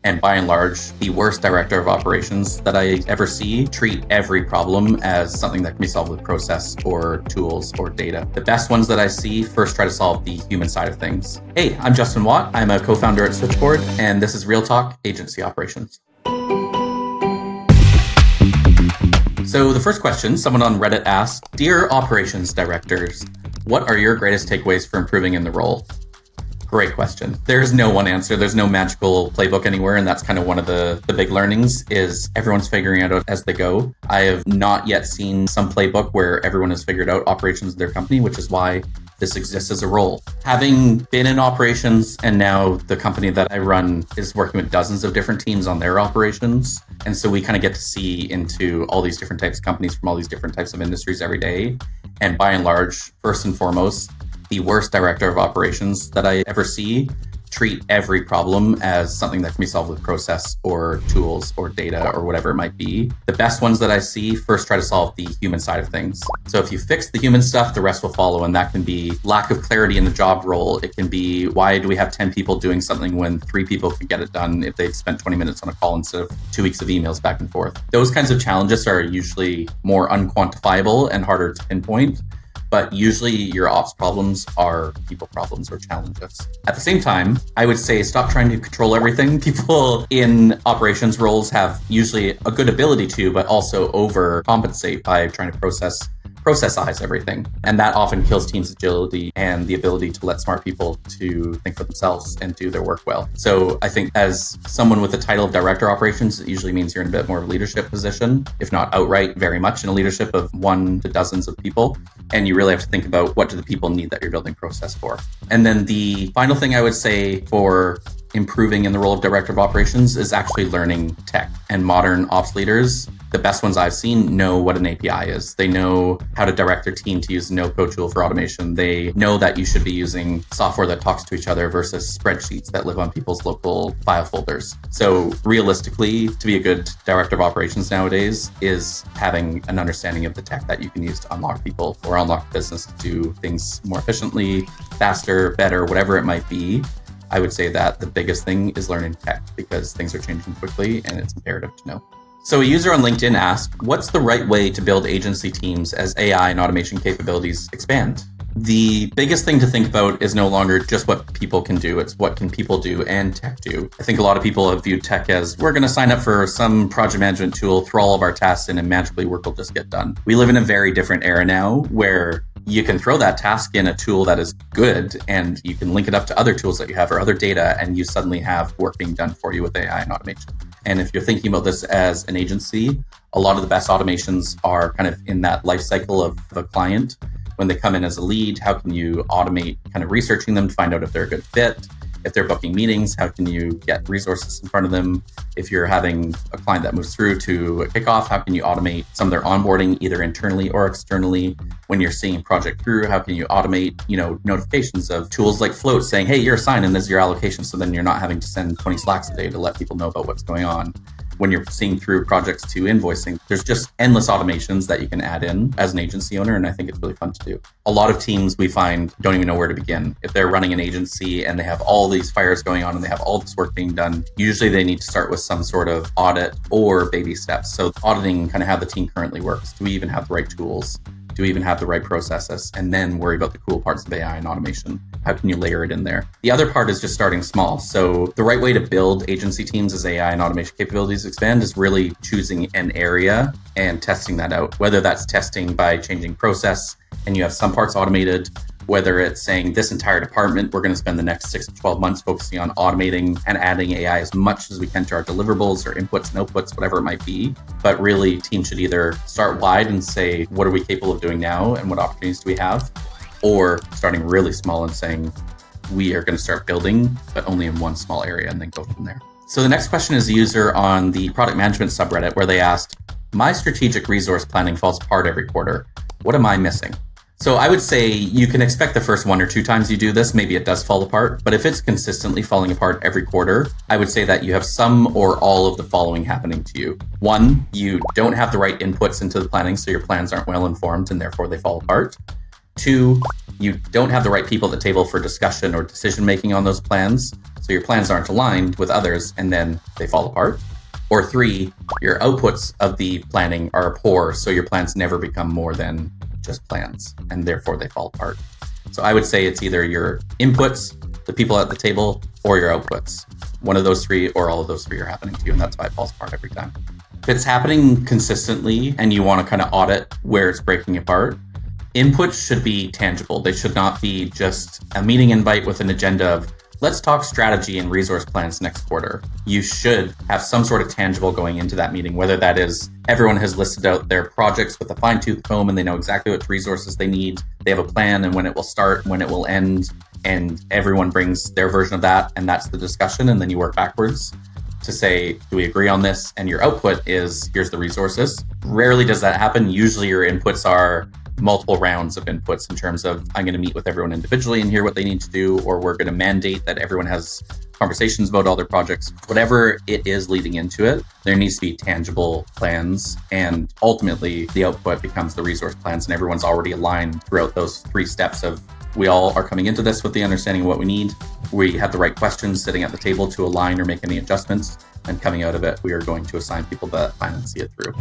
And by and large, the worst director of operations that I ever see treat every problem as something that can be solved with process or tools or data. The best ones that I see first try to solve the human side of things. Hey, I'm Justin Watt. I'm a co-founder at Switchboard, and this is Real Talk Agency Operations. So the first question, someone on Reddit asked, Dear operations directors, what are your greatest takeaways for improving in the role? Great question. There's no one answer. There's no magical playbook anywhere. And that's kind of one of the big learnings is everyone's figuring it out as they go. I have not yet seen some playbook where everyone has figured out operations of their company, which is why this exists as a role. Having been in operations and now the company that I run is working with dozens of different teams on their operations. And so we kind of get to see into all these different types of companies from all these different types of industries every day. And by and large, first and foremost, the worst director of operations that I ever see treat every problem as something that can be solved with process or tools or data or whatever it might be. The best ones that I see first try to solve the human side of things. So if you fix the human stuff, the rest will follow. And that can be lack of clarity in the job role. It can be, why do we have 10 people doing something when 3 people can get it done if they've spent 20 minutes on a call instead of 2 weeks of emails back and forth? Those kinds of challenges are usually more unquantifiable and harder to pinpoint. But usually your ops problems are people problems or challenges. At the same time, I would say stop trying to control everything. People in operations roles have usually a good ability to, but also overcompensate by trying to processize everything. And that often kills teams' agility and the ability to let smart people to think for themselves and do their work well. So I think as someone with the title of director operations, it usually means you're in a bit more of a leadership position, if not outright very much in a leadership of 1 to dozens of people. And you really have to think about what do the people need that you're building process for. And then the final thing I would say for improving in the role of director of operations is actually learning tech. And modern ops leaders, the best ones I've seen, know what an API is. They know how to direct their team to use a no-code tool for automation. They know that you should be using software that talks to each other versus spreadsheets that live on people's local file folders. So realistically, to be a good director of operations nowadays is having an understanding of the tech that you can use to unlock people or unlock business to do things more efficiently, faster, better, whatever it might be. I would say that the biggest thing is learning tech because things are changing quickly and it's imperative to know. So a user on LinkedIn asked, what's the right way to build agency teams as AI and automation capabilities expand? The biggest thing to think about is no longer just what people can do, it's what can people do and tech do. I think a lot of people have viewed tech as we're going to sign up for some project management tool, throw all of our tasks in and magically work will just get done. We live in a very different era now where you can throw that task in a tool that is good and you can link it up to other tools that you have or other data and you suddenly have work being done for you with AI and automation. And if you're thinking about this as an agency, a lot of the best automations are kind of in that life cycle of a client. When they come in as a lead, how can you automate kind of researching them to find out if they're a good fit? If they're booking meetings, how can you get resources in front of them? If you're having a client that moves through to a kickoff, how can you automate some of their onboarding either internally or externally? When you're seeing a project through, how can you automate, notifications of tools like Float saying, hey, you're assigned and this is your allocation. So then you're not having to send 20 Slacks a day to let people know about what's going on. When you're seeing through projects to invoicing, there's just endless automations that you can add in as an agency owner. And I think it's really fun to do. A lot of teams we find don't even know where to begin. If they're running an agency and they have all these fires going on and they have all this work being done, usually they need to start with some sort of audit or baby steps. So auditing kind of how the team currently works. Do we even have the right tools? Do we even have the right processes? And then worry about the cool parts of AI and automation. How can you layer it in there? The other part is just starting small. So the right way to build agency teams as AI and automation capabilities expand is really choosing an area and testing that out. Whether that's testing by changing process and you have some parts automated, whether it's saying this entire department, we're going to spend the next 6 to 12 months focusing on automating and adding AI as much as we can to our deliverables or inputs and outputs, whatever it might be. But really, teams should either start wide and say, what are we capable of doing now and what opportunities do we have? Or starting really small and saying, we are going to start building, but only in one small area and then go from there. So the next question is a user on the product management subreddit where they asked, my strategic resource planning falls apart every quarter. What am I missing? So I would say you can expect the first 1 or 2 times you do this, maybe it does fall apart. But if it's consistently falling apart every quarter, I would say that you have some or all of the following happening to you. 1, you don't have the right inputs into the planning, so your plans aren't well informed and therefore they fall apart. 2, you don't have the right people at the table for discussion or decision making on those plans. So your plans aren't aligned with others and then they fall apart. Or 3, your outputs of the planning are poor, so your plans never become more than just plans, and therefore they fall apart. So I would say it's either your inputs, the people at the table, or your outputs. One of those 3 or all of those 3 are happening to you, and that's why it falls apart every time. If it's happening consistently and you want to kind of audit where it's breaking apart, inputs should be tangible. They should not be just a meeting invite with an agenda of, let's talk strategy and resource plans next quarter. You should have some sort of tangible going into that meeting, whether that is everyone has listed out their projects with a fine-tooth comb and they know exactly what resources they need. They have a plan and when it will start, when it will end, and everyone brings their version of that, and that's the discussion, and then you work backwards to say, do we agree on this? And your output is, here's the resources. Rarely does that happen. Usually your inputs are multiple rounds of inputs in terms of, I'm going to meet with everyone individually and hear what they need to do, or we're going to mandate that everyone has conversations about all their projects. Whatever it is leading into it, there needs to be tangible plans, and ultimately the output becomes the resource plans, and everyone's already aligned throughout those 3 steps of, we all are coming into this with the understanding of what we need. We have the right questions sitting at the table to align or make any adjustments, and coming out of it, we are going to assign people that plan and see it through.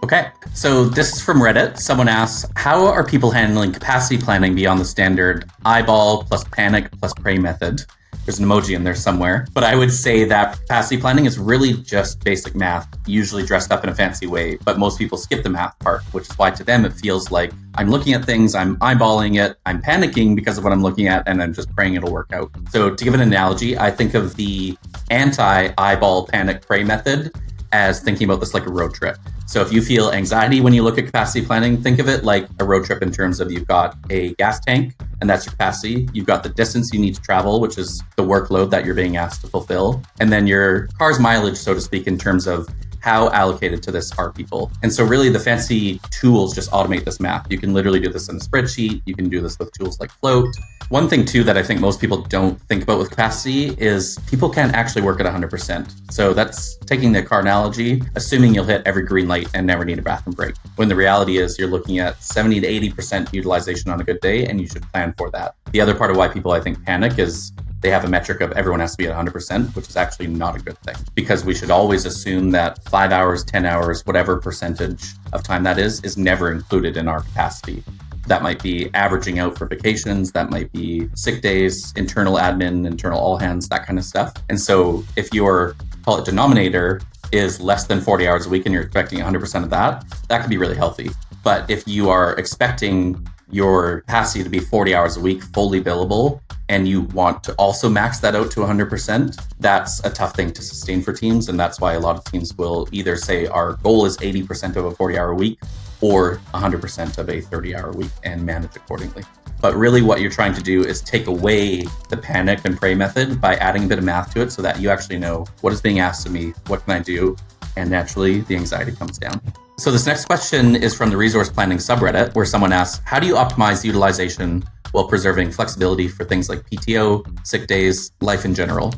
Okay, so this is from Reddit. Someone asks, how are people handling capacity planning beyond the standard eyeball plus panic plus pray method? There's an emoji in there somewhere. But I would say that capacity planning is really just basic math, usually dressed up in a fancy way. But most people skip the math part, which is why to them it feels like I'm looking at things, I'm eyeballing it, I'm panicking because of what I'm looking at, and I'm just praying it'll work out. So to give an analogy, I think of the anti-eyeball panic pray method as thinking about this like a road trip. So if you feel anxiety when you look at capacity planning, think of it like a road trip in terms of, you've got a gas tank and that's your capacity. You've got the distance you need to travel, which is the workload that you're being asked to fulfill. And then your car's mileage, so to speak, in terms of how allocated to this are people. And so really the fancy tools just automate this math. You can literally do this in a spreadsheet. You can do this with tools like Float. One thing too that I think most people don't think about with capacity is people can't actually work at 100%. So that's taking the car analogy, assuming you'll hit every green light and never need a bathroom break. When the reality is you're looking at 70 to 80% utilization on a good day, and you should plan for that. The other part of why people, I think, panic is they have a metric of everyone has to be at 100%, which is actually not a good thing, because we should always assume that 5 hours, 10 hours, whatever percentage of time that is never included in our capacity. That might be averaging out for vacations, that might be sick days, internal admin, internal all hands, that kind of stuff. And so if your, call it denominator, is less than 40 hours a week and you're expecting 100% of that, that could be really healthy. But if you are expecting your capacity to be 40 hours a week, fully billable, and you want to also max that out to 100%, that's a tough thing to sustain for teams. And that's why a lot of teams will either say our goal is 80% of a 40-hour week or 100% of a 30-hour week and manage accordingly. But really what you're trying to do is take away the panic and pray method by adding a bit of math to it so that you actually know what is being asked of me, what can I do, and naturally the anxiety comes down. So this next question is from the resource planning subreddit, where someone asks, how do you optimize utilization while preserving flexibility for things like PTO, sick days, life in general?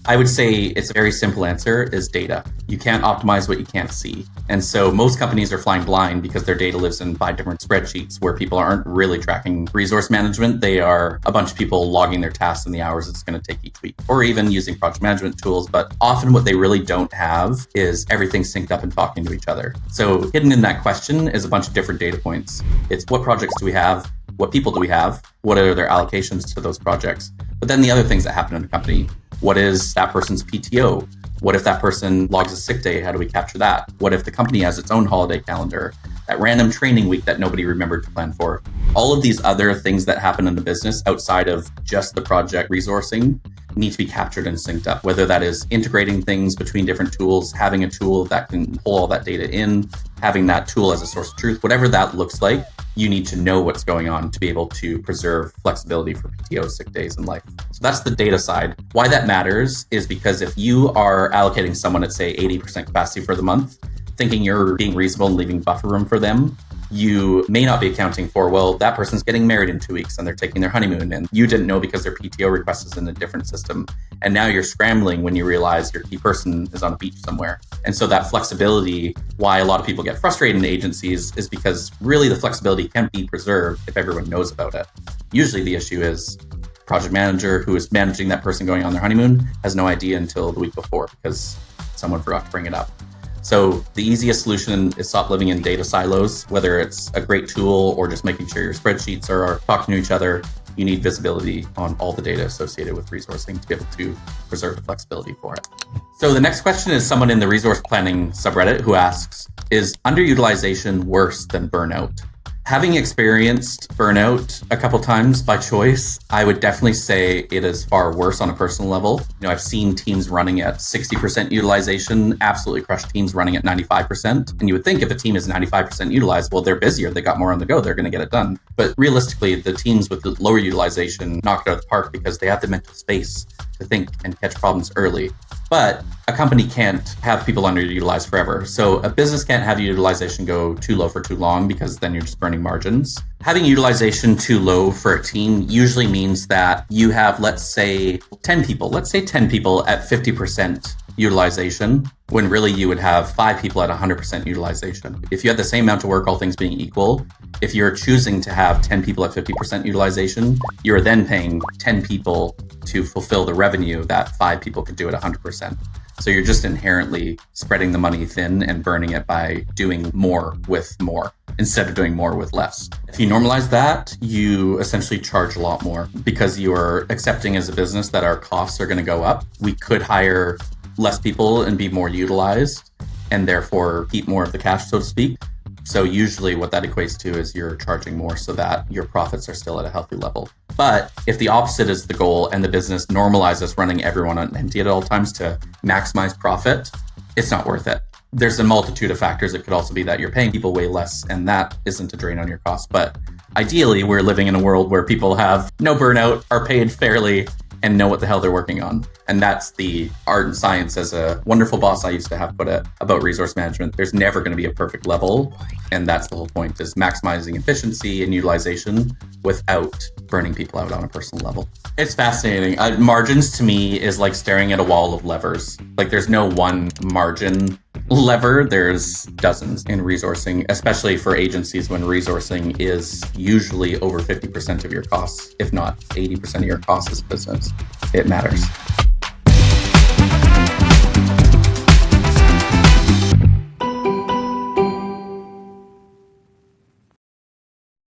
I would say it's a very simple answer, is data. You can't optimize what you can't see. And so most companies are flying blind because their data lives in 5 different spreadsheets where people aren't really tracking resource management. They are a bunch of people logging their tasks and the hours it's going to take each week, or even using project management tools. But often what they really don't have is everything synced up and talking to each other. So hidden in that question is a bunch of different data points. It's what projects do we have? What people do we have? What are their allocations to those projects? But then the other things that happen in a company. What is that person's PTO? What if that person logs a sick day? How do we capture that? What if the company has its own holiday calendar? That random training week that nobody remembered to plan for? All of these other things that happen in the business outside of just the project resourcing need to be captured and synced up, whether that is integrating things between different tools, having a tool that can pull all that data in, having that tool as a source of truth, whatever that looks like. You need to know what's going on to be able to preserve flexibility for PTO, sick days, and life. So that's the data side. Why that matters is because if you are allocating someone at, say, 80% capacity for the month, thinking you're being reasonable and leaving buffer room for them, you may not be accounting for, well, that person's getting married in 2 weeks and they're taking their honeymoon and you didn't know because their PTO request is in a different system. And now you're scrambling when you realize your key person is on a beach somewhere. And so that flexibility, why a lot of people get frustrated in agencies, is because really the flexibility can be preserved if everyone knows about it. Usually the issue is project manager who is managing that person going on their honeymoon has no idea until the week before because someone forgot to bring it up. So the easiest solution is stop living in data silos, whether it's a great tool or just making sure your spreadsheets are talking to each other. You need visibility on all the data associated with resourcing to be able to preserve the flexibility for it. So the next question is someone in the resource planning subreddit who asks, is underutilization worse than burnout? Having experienced burnout a couple times by choice, I would definitely say it is far worse on a personal level. I've seen teams running at 60% utilization, absolutely crush teams running at 95%. And you would think if a team is 95% utilized, well, they're busier, they got more on the go, they're going to get it done. But realistically, the teams with the lower utilization knocked it out of the park because they have the mental space to think and catch problems early. But a company can't have people underutilized forever. So a business can't have utilization go too low for too long because then you're just burning margins. Having utilization too low for a team usually means that you have, let's say 10 people at 50% utilization, when really you would have 5 people at 100% utilization. If you had the same amount of work, all things being equal, if you're choosing to have 10 people at 50% utilization, you're then paying 10 people to fulfill the revenue that 5 people could do at 100%. So you're just inherently spreading the money thin and burning it by doing more with more instead of doing more with less. If you normalize that, you essentially charge a lot more because you are accepting as a business that our costs are going to go up. We could hire less people and be more utilized and therefore keep more of the cash, so to speak. So usually what that equates to is you're charging more so that your profits are still at a healthy level. But if the opposite is the goal and the business normalizes running everyone on empty at all times to maximize profit, it's not worth it. There's a multitude of factors. It could also be that you're paying people way less and that isn't a drain on your costs. But ideally, we're living in a world where people have no burnout, are paid fairly, and know what the hell they're working on. And that's the art and science, as a wonderful boss I used to have put it about resource management. There's never going to be a perfect level. And that's the whole point, is maximizing efficiency and utilization without burning people out on a personal level. It's fascinating. Margins to me is like staring at a wall of levers. Like there's no one margin lever, there's dozens in resourcing, especially for agencies when resourcing is usually over 50% of your costs, if not 80% of your costs as a business. It matters.